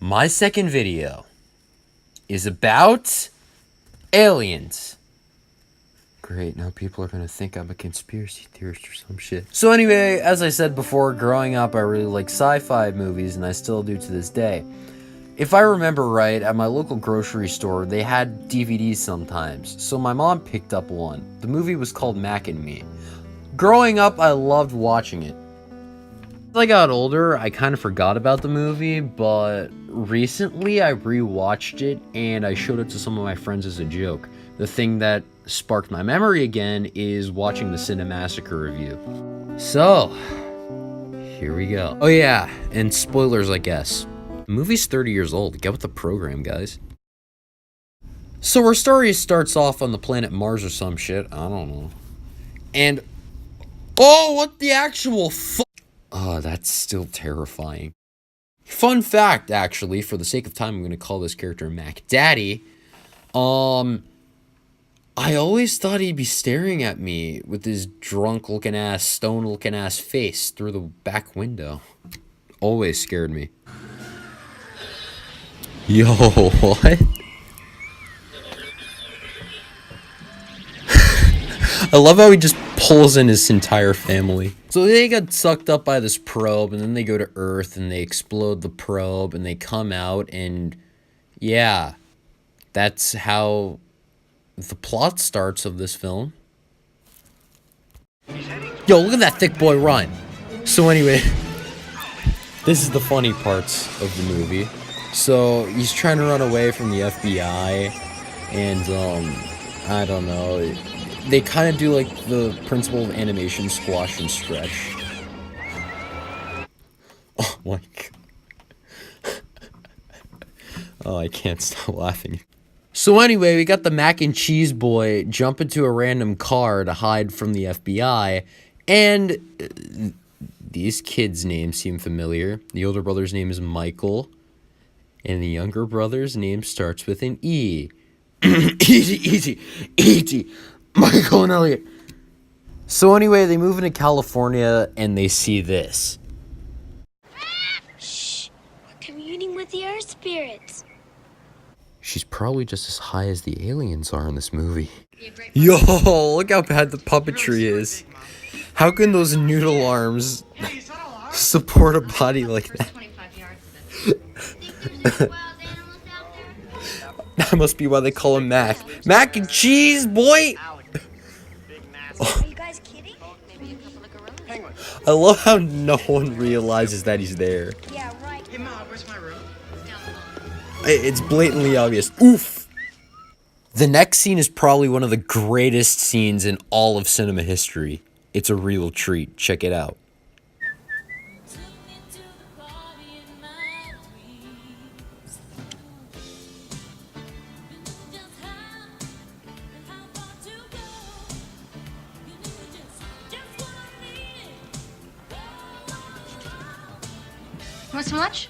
My second video is about aliens. Great, now people are gonna think I'm a conspiracy theorist or some shit. So anyway, as I said before, growing up I really liked sci-fi movies, and I still do to this day. If I remember right, at my local grocery store, they had DVDs sometimes, so my mom picked up one. The movie was called Mac and Me. Growing up, I loved watching it. As I got older, I kind of forgot about the movie, but recently I rewatched it and I showed it to some of my friends as a joke. The thing that sparked my memory again is watching the Cinemassacre review. So, here we go. Oh yeah, and spoilers, I guess. The movie's 30 years old. Get with the program, guys. So our story starts off on the planet Mars or some shit. I don't know. And... oh, what the actual fuck? Oh, that's still terrifying. Fun fact, actually, for the sake of time, I'm going to call this character Mac Daddy. I always thought he'd be staring at me with his drunk-looking ass, stone-looking ass face through the back window. Always scared me. Yo, what? I love how he just pulls in his entire family. So they get sucked up by this probe, and then they go to Earth, and they explode the probe, and they come out, and yeah, that's how the plot starts of this film. Yo, look at that thick boy run. So anyway, this is the funny parts of the movie. So he's trying to run away from the FBI, and I don't know. They kind of do like the principle of animation, squash and stretch. Oh my god. Oh, I can't stop laughing. So anyway, we got the mac and cheese boy jump into a random car to hide from the FBI, and these kids' names seem familiar. The older brother's name is Michael, and the younger brother's name starts with an E. E.T. Michael and Elliot. So anyway, they move into California and they see this. Shh, we're communing with the earth spirits. She's probably just as high as the aliens are in this movie. Yo, look how bad the puppetry is. How can those noodle arms support a body like that? That must be why they call him Mac. Mac and cheese, boy! Are you guys kidding? I love how no one realizes that he's there. Yeah, right. Hey, Mom, where's my room? It's blatantly obvious. Oof! The next scene is probably one of the greatest scenes in all of cinema history. It's a real treat. Check it out. Want some lunch?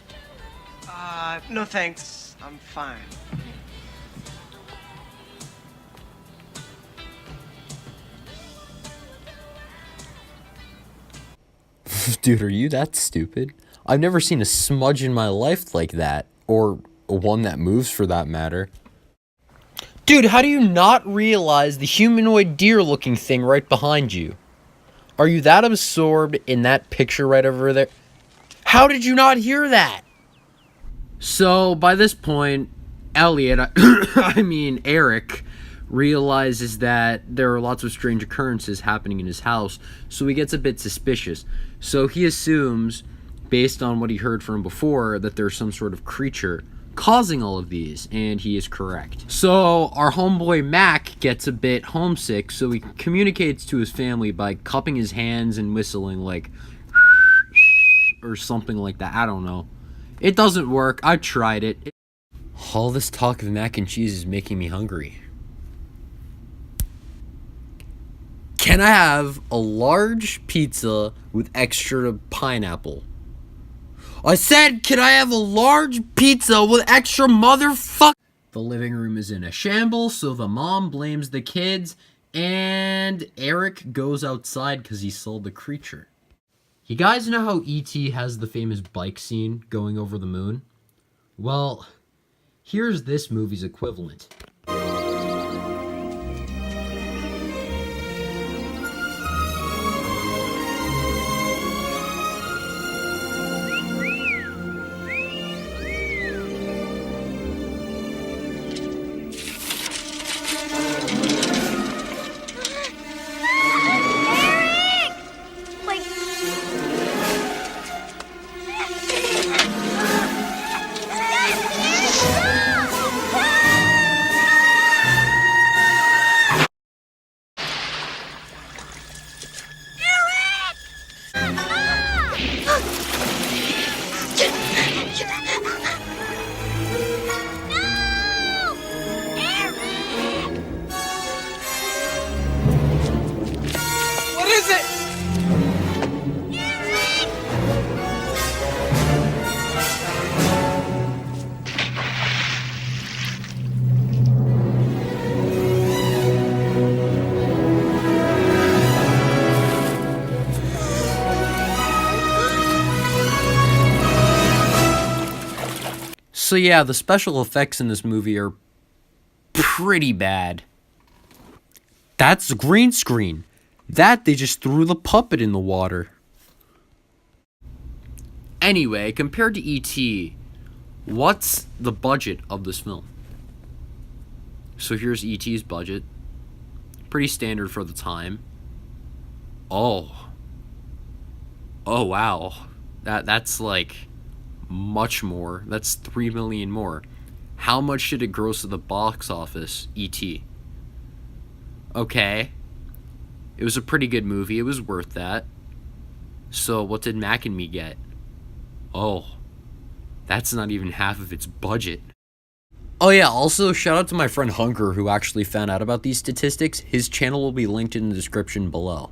No thanks. I'm fine. Dude, are you that stupid? I've never seen a smudge in my life like that. Or one that moves, for that matter. Dude, how do you not realize the humanoid deer-looking thing right behind you? Are you that absorbed in that picture right over there? How did you not hear that? So, by this point, Elliot, Eric, realizes that there are lots of strange occurrences happening in his house, so he gets a bit suspicious. So he assumes, based on what he heard from before, that there's some sort of creature causing all of these, and he is correct. So our homeboy Mac gets a bit homesick, so he communicates to his family by cupping his hands and whistling like or something like that. I don't know. It doesn't work. I tried it. All this talk of mac and cheese is making me hungry. Can I have a large pizza with extra pineapple? I said, can I have a large pizza with extra motherfuck? The living room is in a shambles, so the mom blames the kids, and Eric goes outside because he saw the creature. You guys know how E.T. has the famous bike scene going over the moon? Well, here's this movie's equivalent. What is it? So yeah, the special effects in this movie are pretty bad. That's the green screen. That they just threw the puppet in the water. Anyway, compared to E.T., what's the budget of this film? So here's E.T.'s budget. Pretty standard for the time. Oh wow. That's like much more. That's $3 million more. How much did it gross at the box office, E.T.? Okay. It was a pretty good movie. It was worth that. So what did Mac and Me get? Oh, that's not even half of its budget. Oh yeah, also shout out to my friend Hunker who actually found out about these statistics. His channel will be linked in the description below.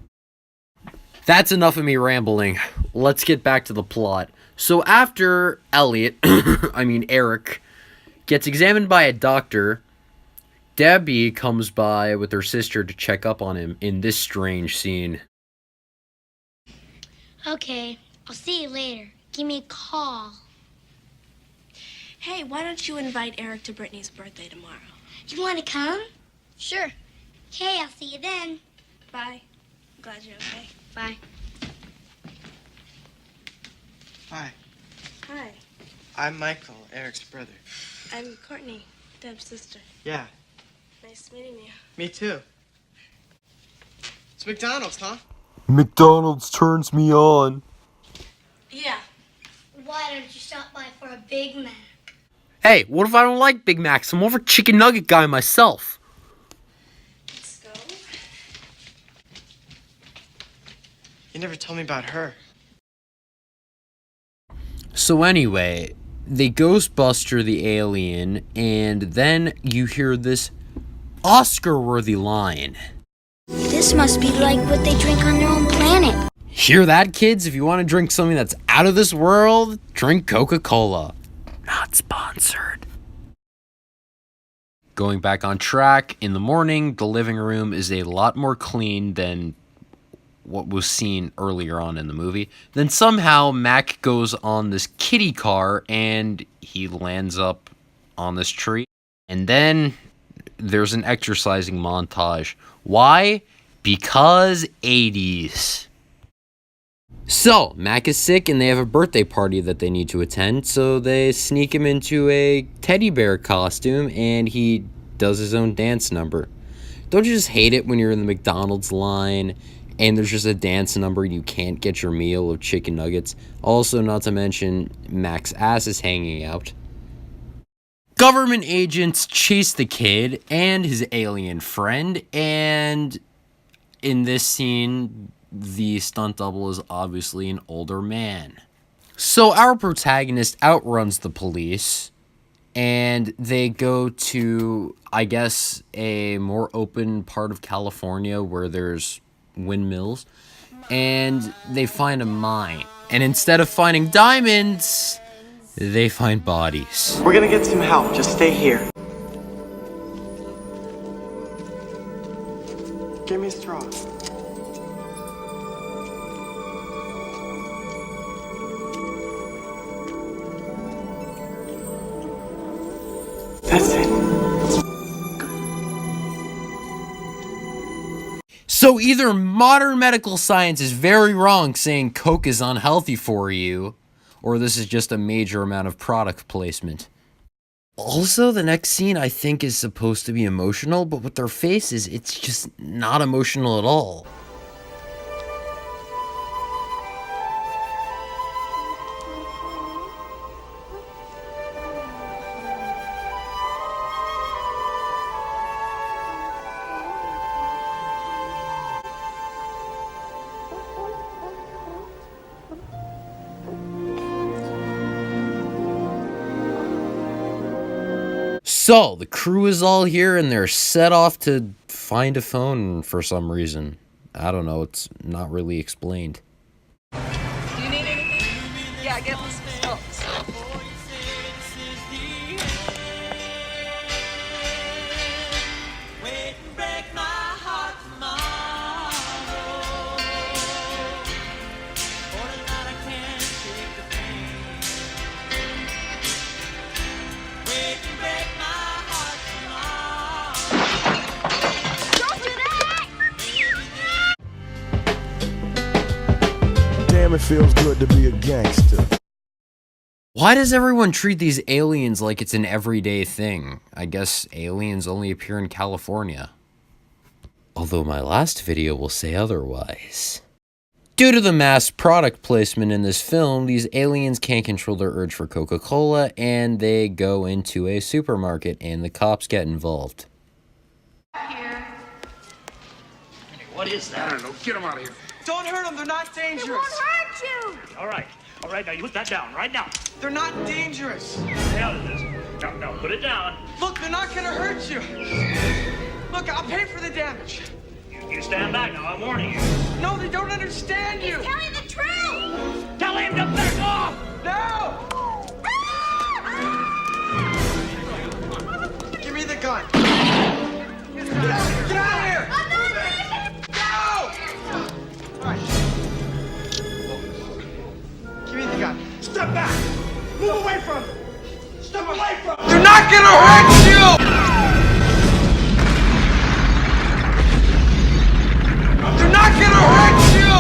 That's enough of me rambling. Let's get back to the plot. So after Elliot, Eric, gets examined by a doctor, Debbie comes by with her sister to check up on him in this strange scene. Okay, I'll see you later. Give me a call. Hey, why don't you invite Eric to Brittany's birthday tomorrow? You want to come? Sure. Okay, I'll see you then. Bye. Glad you're okay. Bye. Hi, Hi, I'm Michael, Eric's brother. I'm Courtney, Deb's sister. Yeah, Nice meeting you. me too. It's McDonald's, huh? McDonald's turns me on. Yeah. Why don't you stop by for a Big Mac? Hey, what if I don't like Big Macs? I'm more of a chicken nugget guy myself. Let's go. You never told me about her. So anyway, they Ghostbuster the alien, and then you hear this Oscar-worthy line. This must be like what they drink on their own planet. Hear that, kids? If you want to drink something that's out of this world, drink Coca-Cola. Not sponsored. Going back on track, in the morning, the living room is a lot more clean than what was seen earlier on in the movie. Then somehow Mac goes on this kitty car and he lands up on this tree. And then there's an exercising montage. Why? Because 80s. So, Mac is sick and they have a birthday party that they need to attend, so they sneak him into a teddy bear costume and he does his own dance number. Don't you just hate it when you're in the McDonald's line and there's just a dance number and you can't get your meal of chicken nuggets? Also, not to mention, Mac's ass is hanging out. Government agents chase the kid and his alien friend, and in this scene, the stunt double is obviously an older man. So our protagonist outruns the police, and they go to, I guess, a more open part of California where there's windmills, and they find a mine. And instead of finding diamonds, they find bodies. We're gonna get some help. Just stay here. Give me a straw. That's it. So either modern medical science is very wrong saying Coke is unhealthy for you, or this is just a major amount of product placement. Also, the next scene I think is supposed to be emotional, but with their faces, it's just not emotional at all. So, the crew is all here and they're set off to find a phone for some reason. I don't know, it's not really explained. Do you need anything? Yeah, get me some salt. Damn, it feels good to be a gangster. Why does everyone treat these aliens like it's an everyday thing? I guess aliens only appear in California. Although my last video will say otherwise. Due to the mass product placement in this film, these aliens can't control their urge for Coca-Cola and they go into a supermarket and the cops get involved. What is that? I don't know. Get him out of here. Don't hurt them. They're not dangerous. It won't hurt you. All right, now you put that down right now. They're not dangerous. What the hell is this? No, put it down. Look, they're not gonna hurt you. Look, I'll pay for the damage. You stand back now, I'm warning you. No, they don't understand you. Telling the truth. Tell him to back off! No! Give me the gun. Get out of here! No! All right. Give me the gun. Step back. Move away from him. Step away from him. They're not gonna hurt you! They're not gonna hurt you!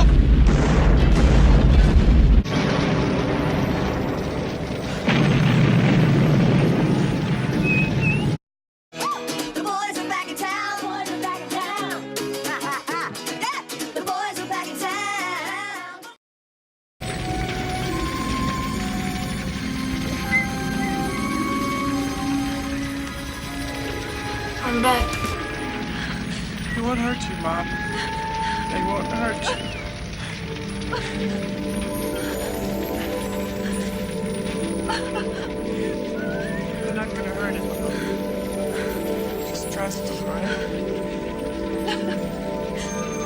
The boys are back in town. Boys are back in town. Ha ha ha. Yeah, the boys are back in town. I'm back. They won't hurt you, Mom. They won't hurt you. They're not gonna hurt him. Just trust him, right?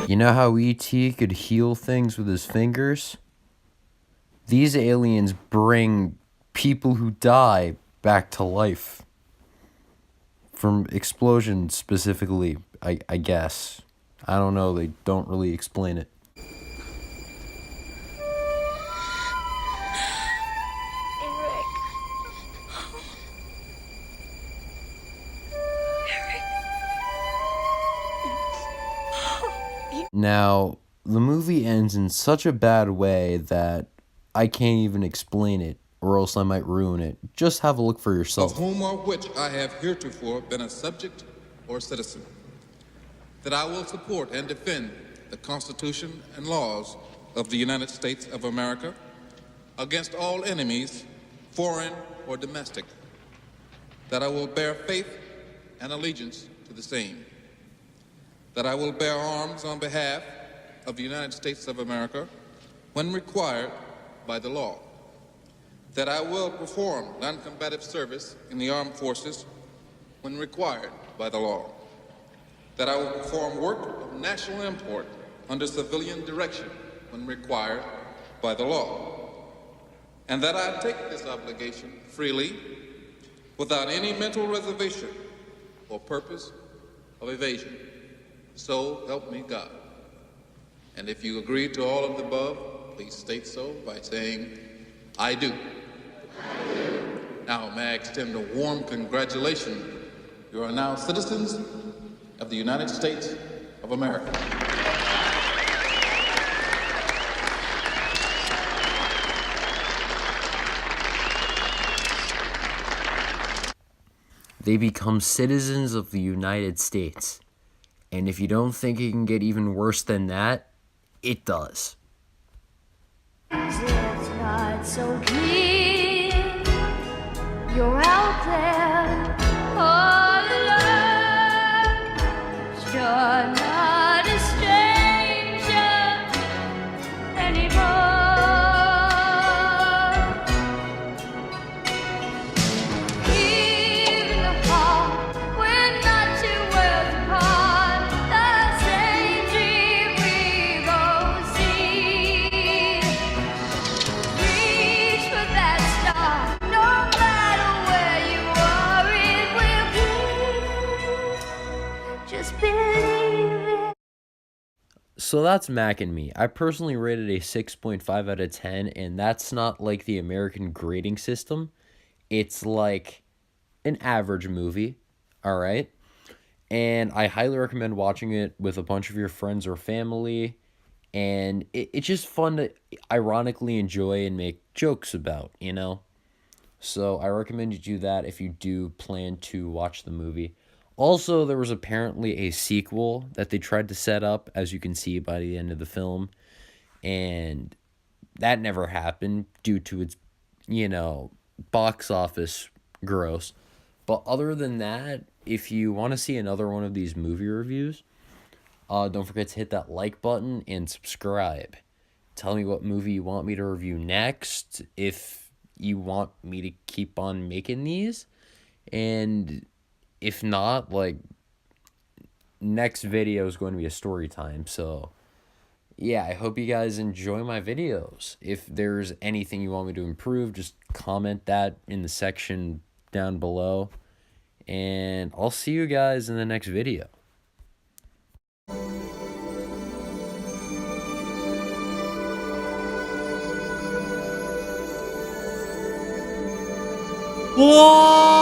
You know how E.T. could heal things with his fingers? These aliens bring people who die back to life. From explosions specifically, I guess. I don't know, they don't really explain it. Now, the movie ends in such a bad way that I can't even explain it, or else I might ruin it. Just have a look for Of yourself. whom or which I have heretofore been a subject or citizen, that I will support and defend the Constitution and laws of the United States of America against all enemies, foreign or domestic, that I will bear faith and allegiance to the same, that I will bear arms on behalf of the United States of America when required by the law, that I will perform non-combative service in the armed forces when required by the law, that I will perform work of national import under civilian direction when required by the law, and that I take this obligation freely without any mental reservation or purpose of evasion. So help me God. And if you agree to all of the above, please state so by saying, I do. Now, may I extend a warm congratulations. You are now citizens of the United States of America. They become citizens of the United States. And if you don't think it can get even worse than that, it does. It's not so clear. You're out there all alone. You're not a stranger anymore. Even the heart, we're not two worlds apart. The same dream we both see. Reach for that star, no matter where you are, it will be. Just believe it. So that's Mac and Me. I personally rated a 6.5 out of 10, and that's not like the American grading system. It's like an average movie, all right? And I highly recommend watching it with a bunch of your friends or family. And it's just fun to ironically enjoy and make jokes about, you know? So I recommend you do that if you do plan to watch the movie. Also, there was apparently a sequel that they tried to set up, as you can see by the end of the film. And that never happened due to its, box office gross. But other than that, if you want to see another one of these movie reviews, don't forget to hit that like button and subscribe. Tell me what movie you want me to review next, if you want me to keep on making these. And if not, next video is going to be a story time. So, yeah, I hope you guys enjoy my videos. If there's anything you want me to improve, just comment that in the section down below. And I'll see you guys in the next video. Whoa!